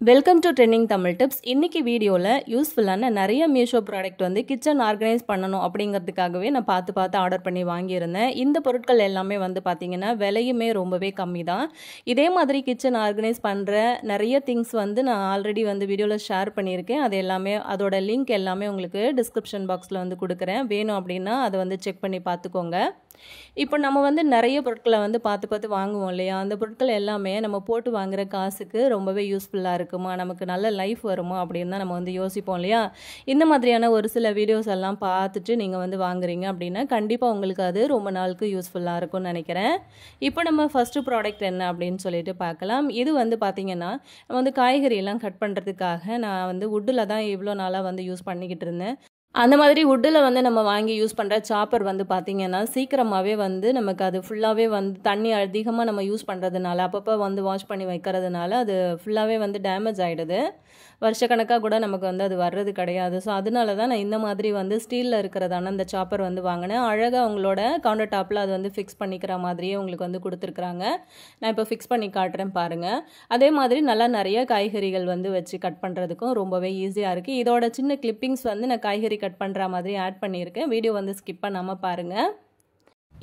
Welcome to trending Tamil tips. இன்னைக்கு வீடியோவில் யூஸ்ஃபுல்லான நிறைய மீஷோ ப்ராடக்ட் வந்து கிச்சன் ஆர்கனைஸ் பண்ணணும் அப்படிங்கிறதுக்காகவே நான் பார்த்து ஆர்டர் பண்ணி வாங்கியிருந்தேன். இந்த பொருட்கள் எல்லாமே வந்து பார்த்திங்கன்னா விலையுமே ரொம்பவே கம்மி தான். இதே மாதிரி கிச்சன் ஆர்கனைஸ் பண்ணுற நிறைய திங்ஸ் வந்து நான் ஆல்ரெடி வந்து வீடியோவில் ஷேர் பண்ணியிருக்கேன். அது எல்லாமே அதோட லிங்க் எல்லாமே உங்களுக்கு டிஸ்கிரிப்ஷன் பாக்ஸில் வந்து கொடுக்குறேன். வேணும் அப்படின்னா அதை வந்து செக் பண்ணி பார்த்துக்கோங்க. இப்போ நம்ம வந்து நிறைய பொருட்களை வந்து பார்த்து வாங்குவோம் இல்லையா? அந்த பொருட்கள் எல்லாமே நம்ம போட்டு வாங்குகிற காசுக்கு ரொம்பவே யூஸ்ஃபுல்லாக இருக்குமா, நமக்கு நல்ல லைஃப் வருமா அப்படின்னு தான் நம்ம வந்து யோசிப்போம் இல்லையா? இந்த மாதிரியான ஒரு சில வீடியோஸ் எல்லாம் பார்த்துட்டு நீங்கள் வந்து வாங்குறீங்க அப்படின்னா கண்டிப்பாக உங்களுக்கு அது ரொம்ப நாளுக்கு யூஸ்ஃபுல்லாக இருக்கும்னு நினைக்கிறேன். இப்போ நம்ம ஃபஸ்ட்டு ப்ராடக்ட் என்ன அப்படின்னு சொல்லிட்டு பார்க்கலாம். இது வந்து பார்த்திங்கன்னா நம்ம வந்து காய்கறியெல்லாம் கட் பண்ணுறதுக்காக நான் வந்து வுட்டில் தான் இவ்வளோ நாளாக வந்து யூஸ் பண்ணிக்கிட்டு இருந்தேன். அந்த மாதிரி வுட்டில் வந்து நம்ம வாங்கி யூஸ் பண்ணுற சாப்பர் வந்து பார்த்திங்கன்னா சீக்கிரமாகவே வந்து நமக்கு அது ஃபுல்லாகவே வந்து தண்ணி அதிகமாக நம்ம யூஸ் பண்ணுறதுனால அப்பப்போ வந்து வாஷ் பண்ணி வைக்கிறதுனால அது ஃபுல்லாகவே வந்து டேமேஜ் ஆகிடுது. வருஷக்கணக்காக கூட நமக்கு வந்து அது வர்றது கிடையாது. ஸோ அதனால தான் நான் இந்த மாதிரி வந்து ஸ்டீலில் இருக்கிறதான அந்த சாப்பர் வந்து வாங்கினேன். அழகாக அவங்களோட கவுண்டர் டாப்பில் அது வந்து ஃபிக்ஸ் பண்ணிக்கிற மாதிரியே உங்களுக்கு வந்து கொடுத்துருக்குறாங்க. நான் இப்போ ஃபிக்ஸ் பண்ணி காட்டுறேன் பாருங்கள். அதே மாதிரி நல்லா நிறைய காய்கறிகள் வந்து வச்சு கட் பண்ணுறதுக்கும் ரொம்பவே ஈஸியாக இருக்குது. இதோட சின்ன கிளிப்பிங்ஸ் வந்து நான் காய்கறி கட் பண்ணுற மாதிரி ஆட் பண்ணியிருக்கேன். வீடியோ வந்து ஸ்கிப் பண்ணாமல் பாருங்கள்.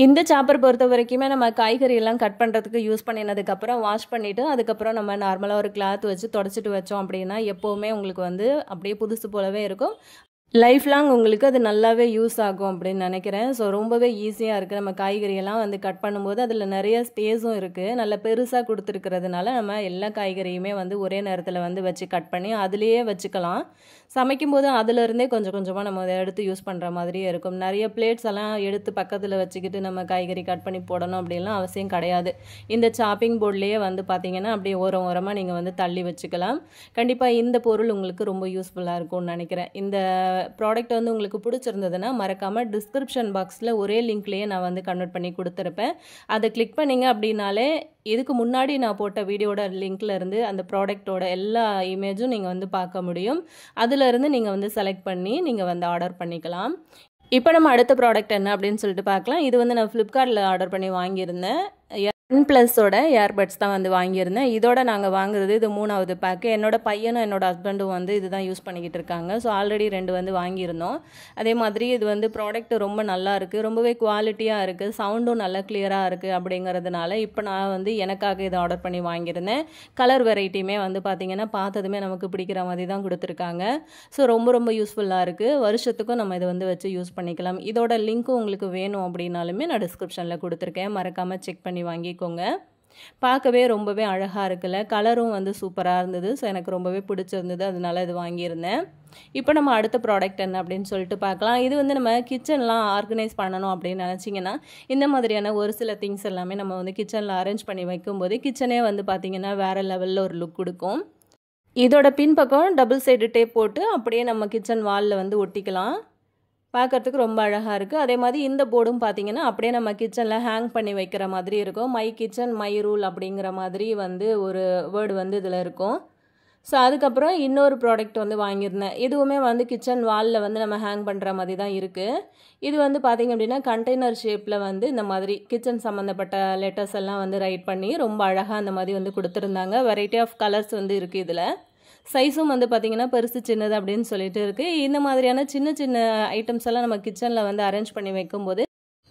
இந்த சாப்பர் பொறுத்த வரைக்குமே நம்ம காய்கறி எல்லாம் கட் பண்ணுறதுக்கு யூஸ் பண்ணினதுக்கப்புறம் வாஷ் பண்ணிவிட்டு அதுக்கப்புறம் நம்ம நார்மலாக ஒரு கிளாத் வச்சு தொடச்சிட்டு வச்சோம் அப்படின்னா எப்போவுமே உங்களுக்கு வந்து அப்படியே புதுசு போலவே இருக்கும். லைஃப் லாங் உங்களுக்கு அது நல்லாவே யூஸ் ஆகும் அப்படின்னு நினைக்கிறேன். ஸோ ரொம்பவே ஈஸியாக இருக்குது. நம்ம காய்கறியெல்லாம் வந்து கட் பண்ணும்போது அதில் நிறைய ஸ்பேஸும் இருக்குது. நல்லா பெருசாக கொடுத்துருக்கிறதுனால நம்ம எல்லா காய்கறியுமே வந்து ஒரே நேரத்தில் வந்து வச்சு கட் பண்ணி அதுலேயே வச்சுக்கலாம். சமைக்கும்போது அதிலிருந்தே கொஞ்சம் கொஞ்சமாக நம்ம அதை எடுத்து யூஸ் பண்ணுற மாதிரியே இருக்கும். நிறைய பிளேட்ஸ் எல்லாம் எடுத்து பக்கத்தில் வச்சுக்கிட்டு நம்ம காய்கறி கட் பண்ணி போடணும் அப்படின்லாம் அவசியம் கிடையாது. இந்த சாப்பிங் போர்ட்லேயே வந்து பார்த்திங்கன்னா அப்படியே ஓரமாக நீங்கள் வந்து தள்ளி வச்சுக்கலாம். கண்டிப்பாக இந்த பொருள் உங்களுக்கு ரொம்ப யூஸ்ஃபுல்லாக இருக்கும்னு நினைக்கிறேன். இந்த ப்ராடக்ட் வந்து உங்களுக்கு பிடிச்சிருந்ததுன்னா மறக்காமல் டிஸ்கிரிப்ஷன் பாக்ஸில் ஒரே லிங்க்லேயே நான் வந்து கன்வெர்ட் பண்ணி கொடுத்துருப்பேன். அதை கிளிக் பண்ணிங்க அப்படின்னாலே இதுக்கு முன்னாடி நான் போட்ட வீடியோட லிங்க்ல இருந்து அந்த ப்ராடக்டோட எல்லா இமேஜும் நீங்கள் வந்து பார்க்க முடியும். அதிலிருந்து நீங்கள் வந்து செலக்ட் பண்ணி நீங்கள் வந்து ஆர்டர் பண்ணிக்கலாம். இப்போ நம்ம அடுத்த ப்ராடக்ட் என்ன அப்படின்னு சொல்லிட்டு பார்க்கலாம். இது வந்து நான் ஃப்ளிப்கார்ட்டில் ஆர்டர் பண்ணி வாங்கியிருந்தேன். OnePlusோட இயர்பட்ஸ் தான் வந்து வாங்கியிருந்தேன். இதோட நாங்கள் வாங்குறது இது 3வது பேக்கு. என்னோட பையனும் என்னோட ஹஸ்பண்டும் வந்து இதுதான் யூஸ் பண்ணிக்கிட்டு இருக்காங்க. ஸோ ஆல்ரெடி 2 வந்து வாங்கியிருந்தோம். அதே மாதிரி இது வந்து ப்ராடக்ட் ரொம்ப நல்லா இருக்குது, ரொம்பவே குவாலிட்டியாக இருக்குது, சவுண்டும் நல்லா கிளியராக இருக்குது. அப்படிங்கிறதுனால இப்போ நான் வந்து எனக்காக இதை ஆர்டர் பண்ணி வாங்கியிருந்தேன். கலர் வெரைட்டியுமே வந்து பார்த்திங்கன்னா பார்த்ததுமே நமக்கு பிடிக்கிற மாதிரி தான் கொடுத்துருக்காங்க. ஸோ ரொம்ப யூஸ்ஃபுல்லாக இருக்குது. வருஷத்துக்கும் நம்ம இதை வந்து வச்சு யூஸ் பண்ணிக்கலாம். இதோட லிங்க்கும் உங்களுக்கு வேணும் அப்படின்னாலுமே நான் டிஸ்கிரிப்ஷனில் கொடுத்துருக்கேன். மறக்காமல் செக் பண்ணி வாங்கிக்கோங்க. பார்க்கவே ரொம்பவே அழகாக இருக்குல்ல, கலரும் வந்து சூப்பராக இருந்தது. ஸோ எனக்கு ரொம்பவே பிடிச்சிருந்தது, அதனால இது வாங்கியிருந்தேன். இப்போ நம்ம அடுத்த ப்ராடக்ட் என்ன அப்படின்னு சொல்லிட்டு பார்க்கலாம். இது வந்து நம்ம கிச்சன்லாம் ஆர்கனைஸ் பண்ணணும் அப்படின்னு நினச்சிங்கன்னா இந்த மாதிரியான ஒரு சில திங்ஸ் எல்லாமே நம்ம வந்து கிச்சனில் அரேஞ்ச் பண்ணி வைக்கும்போது கிச்சனே வந்து பார்த்திங்கன்னா வேறு லெவலில் ஒரு லுக் கொடுக்கும். இதோட பின்பக்கம் டபுள் சைடு டேப் போட்டு அப்படியே நம்ம கிச்சன் வாலில் வந்து ஒட்டிக்கலாம். பார்க்குறதுக்கு ரொம்ப அழகாக இருக்குது. அதே மாதிரி இந்த போர்டும் பார்த்திங்கன்னா அப்படியே நம்ம கிச்சனில் ஹேங் பண்ணி வைக்கிற மாதிரி இருக்கும். மை கிச்சன் மை ரூல் அப்படிங்கிற மாதிரி வந்து ஒரு வேர்டு வந்து இதில் இருக்கும். ஸோ அதுக்கப்புறம் இன்னொரு ப்ராடக்ட் வந்து வாங்கியிருந்தேன். இதுவுமே வந்து கிச்சன் வாலில் வந்து நம்ம ஹேங் பண்ணுற மாதிரி தான் இருக்குது. இது வந்து பார்த்திங்க அப்படின்னா கண்டெய்னர் ஷேப்பில் வந்து இந்த மாதிரி கிச்சன் சம்மந்தப்பட்ட லெட்டர்ஸ் எல்லாம் வந்து ரைட் பண்ணி ரொம்ப அழகாக அந்த மாதிரி வந்து கொடுத்துருந்தாங்க. வெரைட்டி ஆஃப் கலர்ஸ் வந்து இருக்குது. இதில் சைஸும் வந்து பார்த்திங்கன்னா பெருசு சின்னது அப்படின்னு சொல்லிட்டு இருக்குது. இந்த மாதிரியான சின்ன ஐட்டம்ஸ் எல்லாம் நம்ம கிச்சனில் வந்து அரேஞ்ச் பண்ணி வைக்கும்போது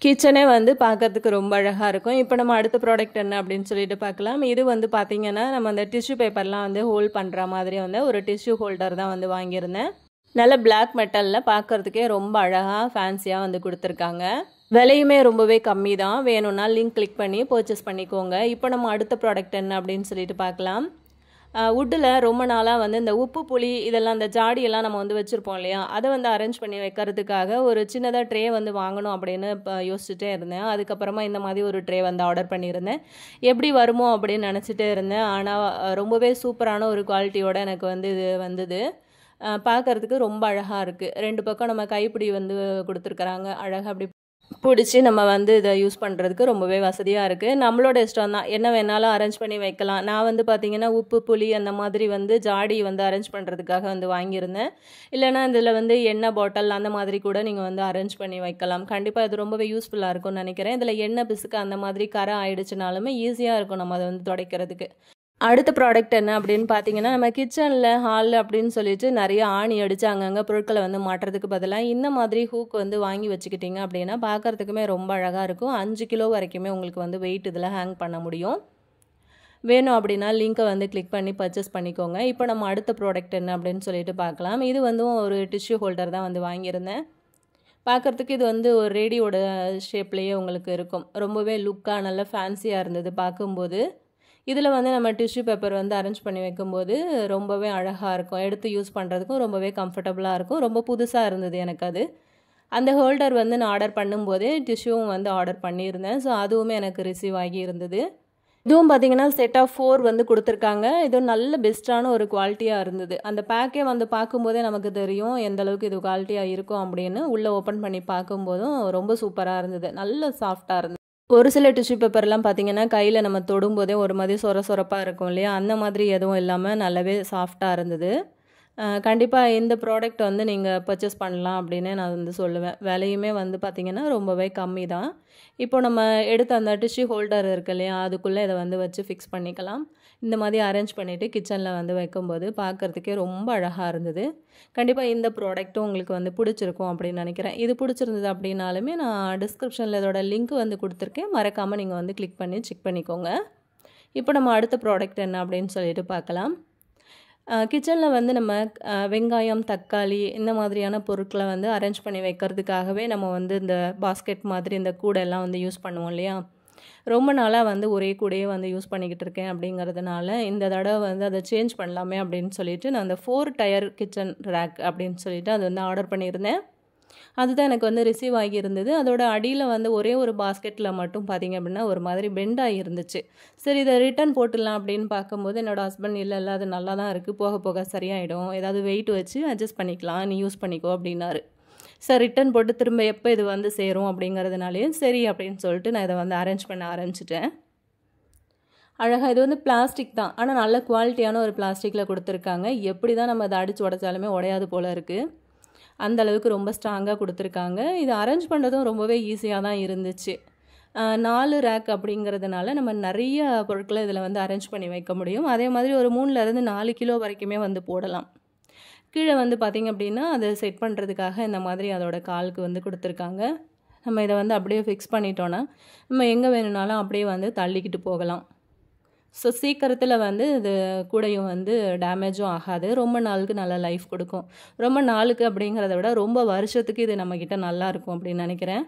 கிச்சனே வந்து பார்க்கறதுக்கு ரொம்ப அழகாக இருக்கும். இப்போ நம்ம அடுத்த ப்ராடக்ட் என்ன அப்படின்னு சொல்லிட்டு பார்க்கலாம். இது வந்து பார்த்திங்கன்னா நம்ம அந்த டிஷ்யூ பேப்பர்லாம் வந்து ஹோல்ட் பண்ணுற மாதிரி வந்து ஒரு டிஷ்யூ ஹோல்டர் தான் வந்து வாங்கியிருந்தேன். நல்ல பிளாக் மெட்டலில் பார்க்குறதுக்கே ரொம்ப அழகாக ஃபேன்சியாக வந்து கொடுத்துருக்காங்க. விலையுமே ரொம்பவே கம்மி தான். வேணும்னா லிங்க் கிளிக் பண்ணி பர்ச்சேஸ் பண்ணிக்கோங்க. இப்போ நம்ம அடுத்த ப்ராடக்ட் என்ன அப்படின்னு சொல்லிட்டு பார்க்கலாம். வுட்டில் ரொம்ப நாளாக வந்து இந்த உப்பு புளி இதெல்லாம் இந்த ஜாடியெல்லாம் நம்ம வந்து வச்சுருப்போம் இல்லையா, அதை வந்து அரேஞ்ச் பண்ணி வைக்கிறதுக்காக ஒரு சின்னதாக ட்ரே வந்து வாங்கணும் அப்படின்னு இப்போ யோசிச்சுட்டே இருந்தேன். அதுக்கப்புறமா இந்த மாதிரி ஒரு ட்ரே வந்து ஆர்டர் பண்ணியிருந்தேன். எப்படி வருமோ அப்படின்னு நினச்சிட்டே இருந்தேன். ஆனால் ரொம்பவே சூப்பரான ஒரு குவாலிட்டியோட எனக்கு வந்து இது வந்தது. பார்க்குறதுக்கு ரொம்ப அழகாக இருக்குது. 2 பக்கம் நம்ம கைப்பிடி வந்து கொடுத்துருக்குறாங்க. அழகாக அப்படி பிடிச்சி நம்ம வந்து இதை யூஸ் பண்ணுறதுக்கு ரொம்பவே வசதியாக இருக்குது. நம்மளோட இஷ்டம் தான், என்ன வேணாலும் அரேஞ்ச் பண்ணி வைக்கலாம். நான் வந்து பார்த்திங்கன்னா உப்பு புளி அந்த மாதிரி வந்து ஜாடி வந்து அரேஞ்ச் பண்ணுறதுக்காக வந்து வாங்கியிருந்தேன். இல்லைனா இதில் வந்து எண்ணெய் பாட்டில் அந்த மாதிரி கூட நீங்கள் வந்து அரேஞ்ச் பண்ணி வைக்கலாம். கண்டிப்பாக இது ரொம்பவே யூஸ்ஃபுல்லாக இருக்கும்னு நினைக்கிறேன். இதில் எண்ணெய் பிசுக்கு அந்த மாதிரி கரை ஆயிடுச்சுனாலுமே ஈஸியாக இருக்கும் நம்ம அதை வந்து துடைக்கிறதுக்கு. அடுத்த ப்ராடக்ட் என்ன அப்படின்னு பார்த்தீங்கன்னா, நம்ம கிச்சனில், ஹாலில் அப்படின்னு சொல்லிட்டு நிறைய ஆணி அடித்து அங்கங்கே பொருட்களை வந்து மாட்டுறதுக்கு பதிலாக இந்த மாதிரி ஹூக் வந்து வாங்கி வச்சுக்கிட்டிங்க அப்படின்னா பார்க்குறதுக்குமே ரொம்ப அழகாக இருக்கும். 5 கிலோ வரைக்குமே உங்களுக்கு வந்து வெயிட் இதில் ஹேங் பண்ண முடியும். வேணும் அப்படின்னா லிங்க்கை வந்து கிளிக் பண்ணி பர்ச்சேஸ் பண்ணிக்கோங்க. இப்போ நம்ம அடுத்த ப்ராடக்ட் என்ன அப்படின்னு சொல்லிட்டு பார்க்கலாம். இது வந்து ஒரு டிஷ்யூ ஹோல்டர் தான் வந்து வாங்கியிருந்தேன். பார்க்குறதுக்கு இது வந்து ஒரு ரேடியோட ஷேப்லேயே உங்களுக்கு இருக்கும். ரொம்பவே லுக்காக நல்லா ஃபேன்சியாக இருந்தது பார்க்கும்போது. இதில் வந்து நம்ம டிஷ்யூ பேப்பர் வந்து அரேஞ்ச் பண்ணி வைக்கும்போது ரொம்பவே அழகாக இருக்கும். எடுத்து யூஸ் பண்ணுறதுக்கும் ரொம்பவே கம்ஃபர்டபுளாக இருக்கும். ரொம்ப புதுசாக இருந்தது எனக்கு அது. அந்த ஹோல்டர் வந்து நான் ஆர்டர் பண்ணும்போதே டிஷ்யூவும் வந்து ஆர்டர் பண்ணியிருந்தேன். ஸோ அதுவுமே எனக்கு ரிசீவ் ஆகி இருந்தது. இதுவும் பார்த்தீங்கன்னா செட் ஆஃப் 4 வந்து கொடுத்துருக்காங்க. இதுவும் நல்ல பெஸ்ட்டான ஒரு குவாலிட்டியாக இருந்தது. அந்த பேக்கே வந்து பார்க்கும்போதே நமக்கு தெரியும் எந்த அளவுக்கு இது குவாலிட்டியாக இருக்கும் அப்படின்னு. உள்ளே ஓப்பன் பண்ணி பார்க்கும்போதும் ரொம்ப சூப்பராக இருந்தது. நல்ல சாஃப்டாக இருந்தது. ஒரு சில டிஷ்யூ பேப்பர்லாம் பார்த்தீங்கன்னா கையில் நம்ம தொடும்போதே ஒரு மாதிரி சொரப்பாக இருக்கும் இல்லையா, அந்த மாதிரி எதுவும் இல்லாமல் நல்லாவே சாஃப்டாக இருந்தது. கண்டிப்பாக இந்த ப்ராடக்ட் வந்து நீங்கள் பர்ச்சேஸ் பண்ணலாம் அப்படின்னு நான் வந்து சொல்லுவேன். விலையுமே வந்து பார்த்திங்கன்னா ரொம்பவே கம்மி தான். இப்போ நம்ம எடுத்த அந்த டிஷ்யூ ஹோல்டர் இருக்கு இல்லையா, அதுக்குள்ளே இதை வந்து வச்சு ஃபிக்ஸ் பண்ணிக்கலாம். இந்த மாதிரி அரேஞ்ச் பண்ணிவிட்டு கிச்சனில் வந்து வைக்கும்போது பார்க்குறதுக்கே ரொம்ப அழகாக இருந்தது. கண்டிப்பாக இந்த ப்ராடக்ட்டும் உங்களுக்கு வந்து பிடிச்சிருக்கும் அப்படின்னு நினைக்கிறேன். இது பிடிச்சிருந்தது அப்படின்னாலுமே நான் டிஸ்கிரிப்ஷனில் இதோட லிங்க் வந்து கொடுத்துருக்கேன். மறக்காமல் நீங்கள் வந்து கிளிக் பண்ணி செக் பண்ணிக்கோங்க. இப்போ நம்ம அடுத்த ப்ராடக்ட் என்ன அப்படின்னு சொல்லிட்டு பார்க்கலாம். கிச்சனில் வந்து நம்ம வெங்காயம், தக்காளி இந்த மாதிரியான பொருட்களை வந்து அரேஞ்ச் பண்ணி வைக்கிறதுக்காகவே நம்ம வந்து இந்த பாஸ்கெட் மாதிரி இந்த கூடையெல்லாம் வந்து யூஸ் பண்ணுவோம் இல்லையா. ரொம்ப நாளாக வந்து ஒரே கூடையே வந்து யூஸ் பண்ணிக்கிட்டு இருக்கேன். அப்படிங்கிறதுனால இந்த தடவை வந்து அதை சேஞ்ச் பண்ணலாமே அப்படின்னு சொல்லிட்டு நான் அந்த 4 டயர் கிச்சன் ரேக் அப்படின்னு சொல்லிட்டு அது வந்து ஆர்டர் பண்ணியிருந்தேன். அதுதான் எனக்கு வந்து ரிசீவ் ஆகியிருந்தது. அதோட அடியில் வந்து ஒரே ஒரு பாஸ்கெட்டில் மட்டும் பார்த்திங்க அப்படின்னா ஒரு மாதிரி பெண்ட் ஆகியிருந்துச்சு. சரி, இதை ரிட்டன் போட்டுடலாம் அப்படின்னு பார்க்கும்போது என்னோடய ஹஸ்பண்ட் இல்லை அது நல்லா தான் இருக்குது, போக போக சரியாயிடும், ஏதாவது வெயிட் வச்சு அட்ஜஸ்ட் பண்ணிக்கலாம், நீ யூஸ் பண்ணிக்கோ அப்படின்னாரு. சார் ரிட்டன் போட்டு திரும்ப எப்போ இது வந்து சேரும் அப்படிங்கிறதுனாலே சரி அப்படின்னு சொல்லிட்டு நான் இதை வந்து அரேஞ்ச் பண்ண ஆரம்பிச்சிட்டேன். அழகாக இது வந்து பிளாஸ்டிக் தான், ஆனால் நல்ல குவாலிட்டியான ஒரு பிளாஸ்டிக்கில் கொடுத்துருக்காங்க. எப்படி தான் நம்ம அதை அடித்து உடைச்சாலுமே உடையாது போல் இருக்குது. அந்த அளவுக்கு ரொம்ப ஸ்ட்ராங்காக கொடுத்துருக்காங்க. இது அரேஞ்ச் பண்ணுறதும் ரொம்பவே ஈஸியாக தான் இருந்துச்சு. 4 ரேக் அப்படிங்கிறதுனால நம்ம நிறைய பொருட்களை இதில் வந்து அரேஞ்ச் பண்ணி வைக்க முடியும். அதே மாதிரி ஒரு 3லேருந்து 4 கிலோ வரைக்குமே வந்து போடலாம். கீழே வந்து பார்த்திங்க அப்படின்னா அதை செட் பண்ணுறதுக்காக இந்த மாதிரி அதோட காலுக்கு வந்து கொடுத்துருக்காங்க. நம்ம இதை வந்து அப்படியே ஃபிக்ஸ் பண்ணிட்டோன்னா நம்ம எங்கே வேணும்னாலும் அப்படியே வந்து தள்ளிக்கிட்டு போகலாம். ஸோ சீக்கிரத்தில் வந்து இது கூடையும் வந்து டேமேஜும் ஆகாது. ரொம்ப நாளுக்கு நல்ல லைஃப் கொடுக்கும். ரொம்ப நாளுக்கு அப்படிங்கிறத விட ரொம்ப வருஷத்துக்கு இது நம்மக்கிட்ட நல்லாயிருக்கும் அப்படின்னு நினைக்கிறேன்.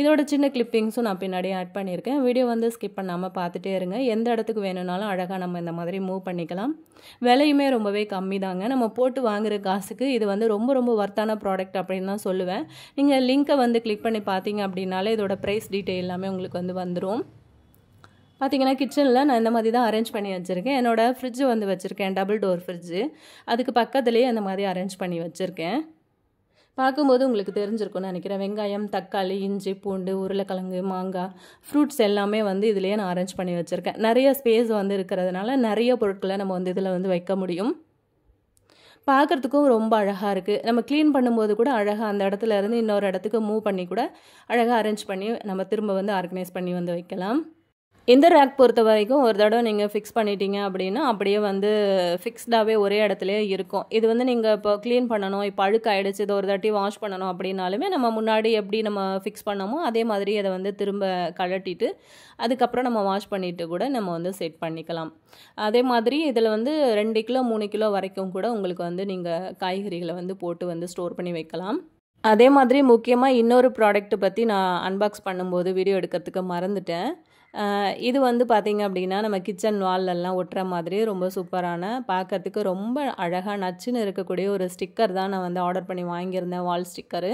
இதோட சின்ன கிளிப்பிங்ஸும் நான் பின்னாடி ஆட் பண்ணியிருக்கேன். வீடியோ வந்து ஸ்கிப் பண்ணாமல் பார்த்துட்டே இருங்க. எந்த இடத்துக்கு வேணும்னாலும் அழகாக நம்ம இந்த மாதிரி மூவ் பண்ணிக்கலாம். விலையுமே ரொம்பவே கம்மி தாங்க. நம்ம போட்டு வாங்குகிற காசுக்கு இது வந்து ரொம்ப ரொம்ப ஒர்த்தான ப்ராடக்ட் அப்படின்னு தான் சொல்லுவேன். நீங்கள் லிங்க்கை வந்து கிளிக் பண்ணி பார்த்தீங்க அப்படின்னாலே இதோட ப்ரைஸ் டீட்டெயில் எல்லாமே உங்களுக்கு வந்து வந்துடும். பார்த்திங்கன்னா கிச்சனில் நான் இந்த மாதிரி தான் அரேஞ்ச் பண்ணி வச்சுருக்கேன். என்னோடய ஃப்ரிட்ஜு வந்து வச்சுருக்கேன், டபுள் டோர் ஃப்ரிட்ஜு. அதுக்கு பக்கத்துலேயே அந்த மாதிரி அரேஞ்ச் பண்ணி வச்சுருக்கேன். பார்க்கும்போது உங்களுக்கு தெரிஞ்சிருக்கும்னு நினைக்கிறேன். வெங்காயம், தக்காளி, இஞ்சி, பூண்டு, உருளைக்கிழங்கு, மாங்காய், ஃப்ரூட்ஸ் எல்லாமே வந்து இதிலேயே நான் அரேஞ்ச் பண்ணி வச்சுருக்கேன். நிறைய ஸ்பேஸ் வந்து இருக்கிறதுனால நிறைய பொருட்களை நம்ம வந்து இதில் வந்து வைக்க முடியும். பார்க்குறதுக்கும் ரொம்ப அழகாக இருக்குது. நம்ம க்ளீன் பண்ணும்போது கூட அழகாக அந்த இடத்துல இருந்து இன்னொரு இடத்துக்கு மூவ் பண்ணி கூட அழகாக அரேஞ்ச் பண்ணி நம்ம திரும்ப வந்து ஆர்கனைஸ் பண்ணி வந்து வைக்கலாம். இந்த ரேக் பொறுத்த வரைக்கும் ஒரு தடவை நீங்கள் ஃபிக்ஸ் பண்ணிட்டீங்க அப்படின்னா அப்படியே வந்து ஃபிக்ஸ்டாகவே ஒரே இடத்துலையே இருக்கும். இது வந்து நீங்கள் இப்போ க்ளீன் பண்ணணும், இப்போ அழுக்காயிடுச்சு, இதை ஒரு தாட்டி வாஷ் பண்ணணும் அப்படின்னாலுமே நம்ம முன்னாடி எப்படி நம்ம ஃபிக்ஸ் பண்ணோமோ அதே மாதிரி அதை வந்து திரும்ப கழட்டிட்டு அதுக்கப்புறம் நம்ம வாஷ் பண்ணிவிட்டு கூட நம்ம வந்து செட் பண்ணிக்கலாம். அதே மாதிரி இதில் வந்து 2 கிலோ 3 கிலோ வரைக்கும் கூட உங்களுக்கு வந்து நீங்கள் காய்கறிகளை வந்து போட்டு வந்து ஸ்டோர் பண்ணி வைக்கலாம். அதே மாதிரி முக்கியமாக இன்னொரு ப்ராடக்ட் பற்றி நான் அன்பாக்ஸ் பண்ணும்போது வீடியோ எடுக்கிறதுக்கு மறந்துட்டேன். இது வந்து பார்த்திங்க அப்படின்னா நம்ம கிச்சன் வால்லெல்லாம் ஒட்டுற மாதிரி ரொம்ப சூப்பரான, பார்க்கறதுக்கு ரொம்ப அழகாக நச்சுன்னு இருக்கக்கூடிய ஒரு ஸ்டிக்கர் தான் நான் வந்து ஆர்டர் பண்ணி வாங்கியிருந்தேன், வால் ஸ்டிக்கரு.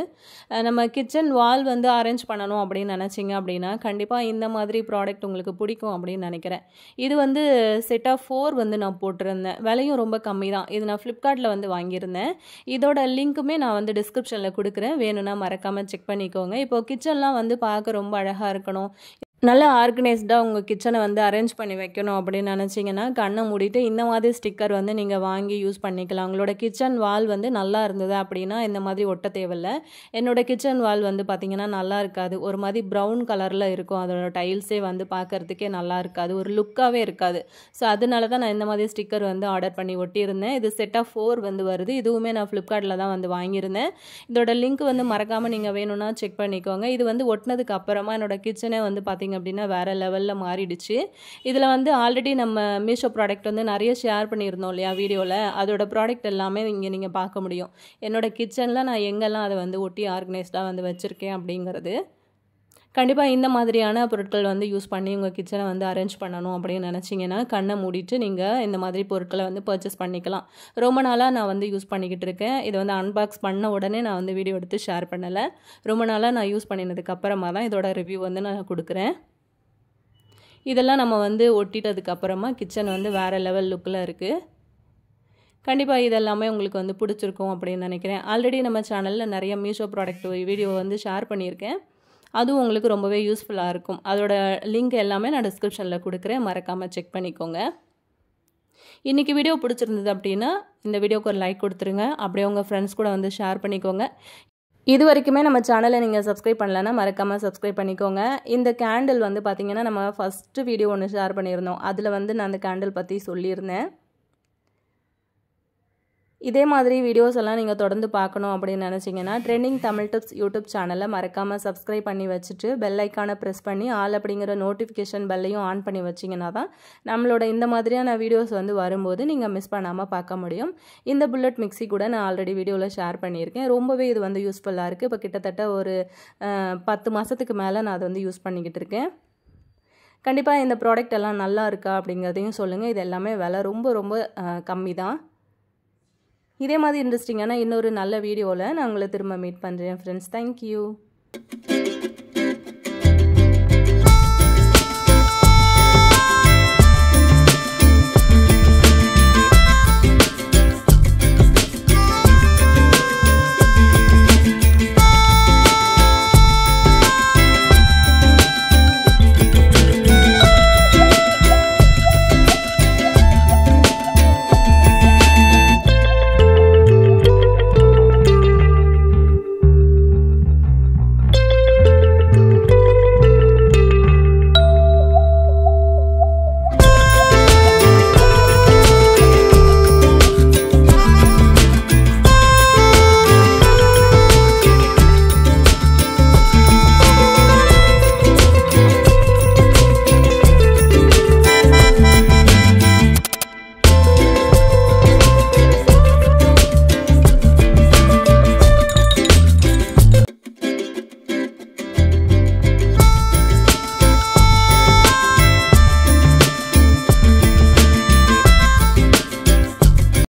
நம்ம கிச்சன் வால் வந்து அரேஞ்ச் பண்ணணும் அப்படின்னு நினச்சிங்க அப்படின்னா கண்டிப்பாக இந்த மாதிரி ப்ராடக்ட் உங்களுக்கு பிடிக்கும் அப்படின்னு நினைக்கிறேன். இது வந்து செட் ஆஃப் 4 வந்து நான் போட்டிருந்தேன். விலையும் ரொம்ப கம்மி தான். இது நான் ஃப்ளிப்கார்ட்டில் வந்து வாங்கியிருந்தேன். இதோட லிங்க்குமே நான் வந்து டிஸ்கிரிப்ஷனில் கொடுக்குறேன், வேணும்னா மறக்காமல் செக் பண்ணிக்கோங்க. இப்போது கிச்சன்லாம் வந்து பார்க்க ரொம்ப அழகாக இருக்கணும், நல்லா ஆர்கனைஸ்டாக உங்கள் கிச்சனை வந்து அரேஞ்ச் பண்ணி வைக்கணும் அப்படின்னு நினச்சிங்கன்னா கண்ணை மூடிட்டு இந்த மாதிரி ஸ்டிக்கர் வந்து நீங்கள் வாங்கி யூஸ் பண்ணிக்கலாம். உங்களோட கிச்சன் வால் வந்து நல்லா இருந்தது அப்படின்னா இந்த மாதிரி ஒட்ட தேவையில்லை. என்னோடய கிச்சன் வால் வந்து பார்த்திங்கன்னா நல்லா இருக்காது, ஒரு மாதிரி ப்ரௌன் கலரில் இருக்கும். அதோட டைல்ஸே வந்து பார்க்குறதுக்கே நல்லா இருக்காது, ஒரு லுக்காகவே இருக்காது. ஸோ அதனால தான் நான் இந்த மாதிரி ஸ்டிக்கர் வந்து ஆர்டர் பண்ணி ஒட்டியிருந்தேன். இது செட் ஆஃப் 4 வந்து வருது. இதுவுமே நான் ஃப்ளிப்கார்ட்டில் தான் வந்து வாங்கியிருந்தேன். இதோட லிங்க் வந்து மறக்காமல் நீங்கள் வேணும்னா செக் பண்ணிக்கோங்க. இது வந்து ஒட்டினதுக்கு அப்புறமா என்னோடய கிச்சனே வந்து பார்த்திங்க அப்படின்னா வேறு லெவலில் மாறிடுச்சு. இதில் வந்து ஆல்ரெடி நம்ம மீஷோ ப்ராடக்ட் வந்து நிறைய ஷேர் பண்ணியிருந்தோம் இல்லையா வீடியோவில், அதோட ப்ராடக்ட் எல்லாமே இங்கே நீங்கள் பார்க்க முடியும். என்னோடய கிச்சனில் நான் எங்கெல்லாம் அதை வந்து ஒட்டி ஆர்கனைஸ்டாக வந்து வச்சுருக்கேன் அப்படிங்கிறது. கண்டிப்பாக இந்த மாதிரியான பொருட்கள் வந்து யூஸ் பண்ணி உங்கள் கிச்சனை வந்து அரேஞ்ச் பண்ணணும் அப்படின்னு நினச்சிங்கன்னா கண்ணை மூடிட்டு நீங்கள் இந்த மாதிரி பொருட்களை வந்து பர்ச்சேஸ் பண்ணிக்கலாம். ரொம்ப நாளாக நான் வந்து யூஸ் பண்ணிக்கிட்டு இருக்கேன். இதை வந்து அன்பாக்ஸ் பண்ண உடனே நான் வந்து வீடியோ எடுத்து ஷேர் பண்ணலை. ரொம்ப நாளாக நான் யூஸ் பண்ணினதுக்கு அப்புறமா தான் இதோட ரிவ்யூ வந்து நான் கொடுக்குறேன். இதெல்லாம் நம்ம வந்து ஒட்டிட்டதுக்கப்புறமா கிச்சன் வந்து வேறு லெவல் லுக்கில் இருக்குது. கண்டிப்பாக இதெல்லாமே உங்களுக்கு வந்து பிடிச்சிருக்கும் அப்படின்னு நினைக்கிறேன். ஆல்ரெடி நம்ம சேனலில் நிறைய மீஷோ ப்ராடக்ட் வீடியோ வந்து ஷேர் பண்ணியிருக்கேன். அதுவும் உங்களுக்கு ரொம்பவே யூஸ்ஃபுல்லாக இருக்கும். அதோட லிங்க் எல்லாமே நான் டிஸ்கிரிப்ஷனில் கொடுக்குறேன், மறக்காமல் செக் பண்ணிக்கோங்க. இன்றைக்கி வீடியோ பிடிச்சிருந்தது அப்படின்னா இந்த வீடியோக்கு ஒரு லைக் கொடுத்துருங்க. அப்படியே உங்கள் ஃப்ரெண்ட்ஸ் கூட வந்து ஷேர் பண்ணிக்கோங்க. இது வரைக்குமே நம்ம சேனலை நீங்கள் சப்ஸ்கிரைப் பண்ணலன்னா மறக்காமல் சப்ஸ்கிரைப் பண்ணிக்கோங்க. இந்த கேண்டில் வந்து பார்த்திங்கன்னா நம்ம ஃபஸ்ட்டு வீடியோ ஒன்று ஷேர் பண்ணியிருந்தோம். அதில் வந்து நான் அந்த கேண்டில் பற்றி சொல்லியிருந்தேன். இதே மாதிரி வீடியோஸ் எல்லாம் நீங்கள் தொடர்ந்து பார்க்கணும் அப்படின்னு நினச்சிங்கன்னா ட்ரெண்டிங் தமிழ் டிப்ஸ் யூடியூப் சேனலை மறக்காமல் சப்ஸ்கிரைப் பண்ணி வச்சுட்டு பெல் ஐக்கானை ப்ரெஸ் பண்ணி ஆல் அப்படிங்கிற நோட்டிஃபிகேஷன் பெல்லையும் ஆன் பண்ணி வச்சிங்கன்னா தான் நம்மளோட இந்த மாதிரியான வீடியோஸ் வந்து வரும்போது நீங்கள் மிஸ் பண்ணாமல் பார்க்க முடியும். இந்த புல்லட் மிக்ஸி கூட நான் ஆல்ரெடி வீடியோவில் ஷேர் பண்ணியிருக்கேன். ரொம்பவே இது வந்து யூஸ்ஃபுல்லாக இருக்குது. இப்போ கிட்டத்தட்ட ஒரு 10 மாதத்துக்கு மேலே நான் அதை வந்து யூஸ் பண்ணிக்கிட்டு இருக்கேன். கண்டிப்பாக இந்த ப்ராடக்ட் எல்லாம் நல்லா இருக்கா அப்படிங்கிறதையும் சொல்லுங்கள். இது எல்லாமே விலை ரொம்ப ரொம்ப கம்மி தான். இதே மாதிரி இன்ட்ரெஸ்டிங்கான இன்னொரு நல்ல வீடியோவில் நான் உங்களை திரும்ப மீட் பண்ணுறேன் ஃப்ரெண்ட்ஸ். தேங்க்யூ.